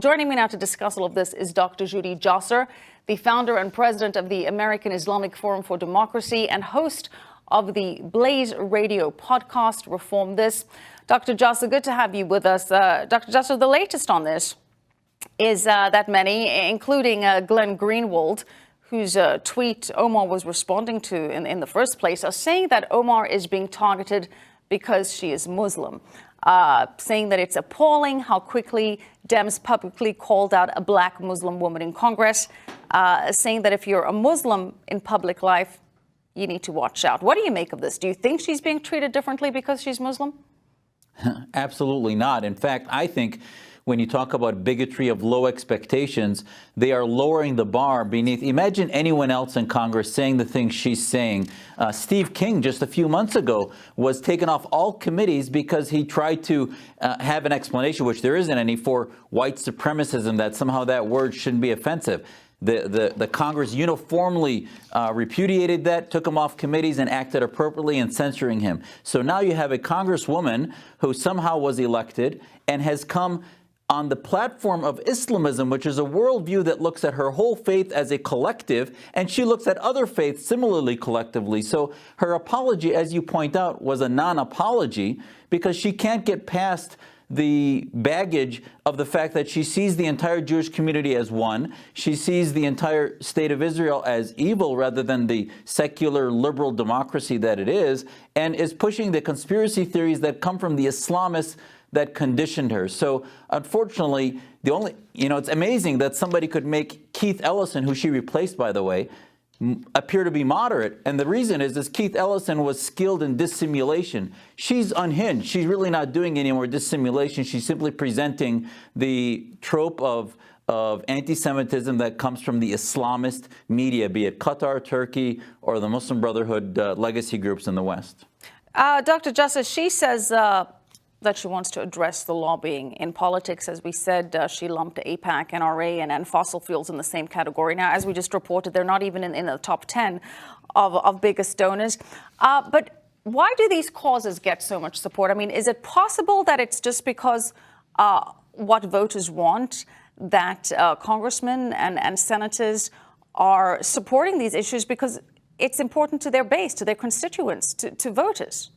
Joining me now to discuss all of this is Dr. Zuhdi Jasser, the founder and president of the American Islamic Forum for Democracy and host of the Blaze Radio podcast, Reform This. Dr. Jasser, good to have you with us. Dr. Jasser, the latest on this is that many, including Glenn Greenwald, whose tweet Omar was responding to in the first place, are saying that Omar is being targeted because she is Muslim, saying that it's appalling how quickly Dems publicly called out a black Muslim woman in Congress, saying that if you're a Muslim in public life, you need to watch out. What do you make of this? Do you think she's being treated differently because she's Muslim? Absolutely not. In fact, I think when you talk about bigotry of low expectations, they are lowering the bar beneath. Imagine anyone else in Congress saying the things she's saying. Steve King, just a few months ago, was taken off all committees because he tried to have an explanation, which there isn't any, for white supremacism, that somehow that word shouldn't be offensive. The Congress uniformly repudiated that, took him off committees, and acted appropriately in censoring him. So now you have a Congresswoman who somehow was elected and has come on the platform of Islamism, which is a worldview that looks at her whole faith as a collective, and she looks at other faiths similarly collectively. So her apology, as you point out, was a non-apology because she can't get past the baggage of the fact that she sees the entire Jewish community as one. She sees the entire state of Israel as evil rather than the secular liberal democracy that it is, and is pushing the conspiracy theories that come from the Islamists that conditioned her. So unfortunately, it's amazing that somebody could make Keith Ellison, who she replaced, by the way, appear to be moderate. And the reason is Keith Ellison was skilled in dissimulation. She's unhinged. She's really not doing any more dissimulation. She's simply presenting the trope of anti-Semitism that comes from the Islamist media, be it Qatar, Turkey, or the Muslim Brotherhood legacy groups in the West. Dr. Jasser, she says that she wants to address the lobbying in politics. As we said, she lumped AIPAC, NRA, and fossil fuels in the same category. Now, as we just reported, they're not even in the top 10 of biggest donors. But why do these causes get so much support? I mean, is it possible that it's just because what voters want, that congressmen and senators are supporting these issues because it's important to their base, to their constituents, to voters?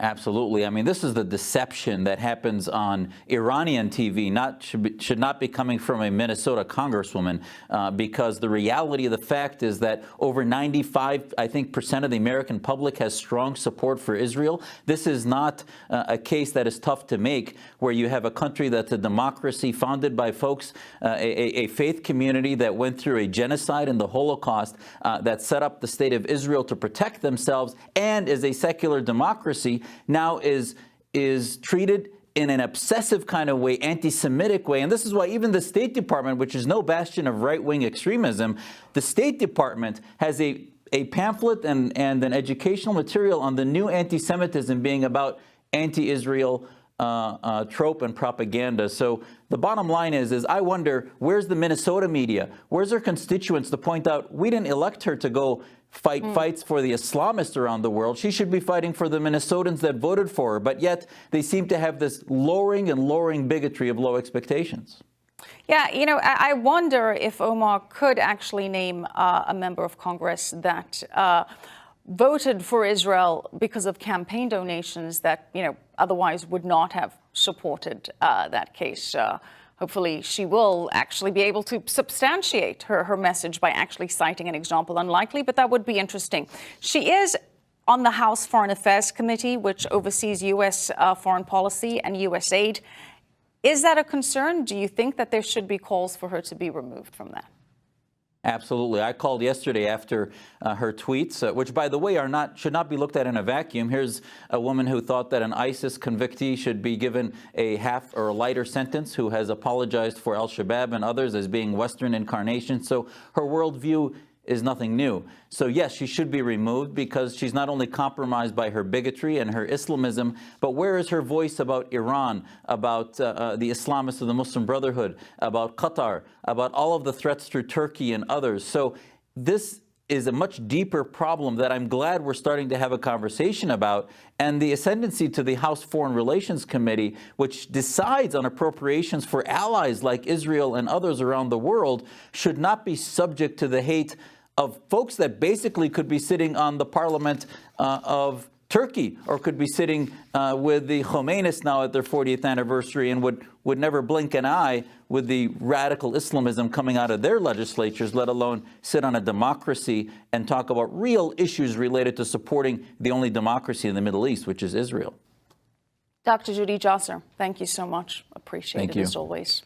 Absolutely. I mean, this is the deception that happens on Iranian TV, should not be coming from a Minnesota congresswoman, because the reality of the fact is that over 95%, I think, of the American public has strong support for Israel. This is not a case that is tough to make, where you have a country that's a democracy founded by folks, a faith community that went through a genocide and the Holocaust, that set up the state of Israel to protect themselves, and is a secular democracy, now is treated in an obsessive kind of way, anti-Semitic way. And this is why even the State Department, which is no bastion of right-wing extremism, the State Department has a pamphlet and an educational material on the new anti-Semitism being about anti-Israel trope and propaganda. So the bottom line is I wonder, where's the Minnesota media? Where's her constituents to point out, we didn't elect her to go fight fights for the Islamists around the world. She should be fighting for the Minnesotans that voted for her. But yet they seem to have this lowering bigotry of low expectations. Yeah, I wonder if Omar could actually name a member of Congress that voted for Israel because of campaign donations that, otherwise would not have supported that case. Hopefully she will actually be able to substantiate her message by actually citing an example. Unlikely, but that would be interesting. She is on the House Foreign Affairs Committee, which oversees U.S. foreign policy and U.S. aid. Is that a concern? Do you think that there should be calls for her to be removed from that? Absolutely. I called yesterday after her tweets, which, by the way, should not be looked at in a vacuum. Here's a woman who thought that an ISIS convictee should be given a half or a lighter sentence, who has apologized for al-Shabaab and others as being Western incarnation. So her worldview is nothing new. So yes, she should be removed because she's not only compromised by her bigotry and her Islamism, but where is her voice about Iran, about the Islamists of the Muslim Brotherhood, about Qatar, about all of the threats through Turkey and others? So this is a much deeper problem that I'm glad we're starting to have a conversation about. And the ascendancy to the House Foreign Relations Committee, which decides on appropriations for allies like Israel and others around the world, should not be subject to the hate of folks that basically could be sitting on the parliament of Turkey, or could be sitting with the Khomeinis now at their 40th anniversary, and would never blink an eye with the radical Islamism coming out of their legislatures, let alone sit on a democracy and talk about real issues related to supporting the only democracy in the Middle East, which is Israel. Dr. Zuhdi Jasser, thank you so much. Appreciate it as always.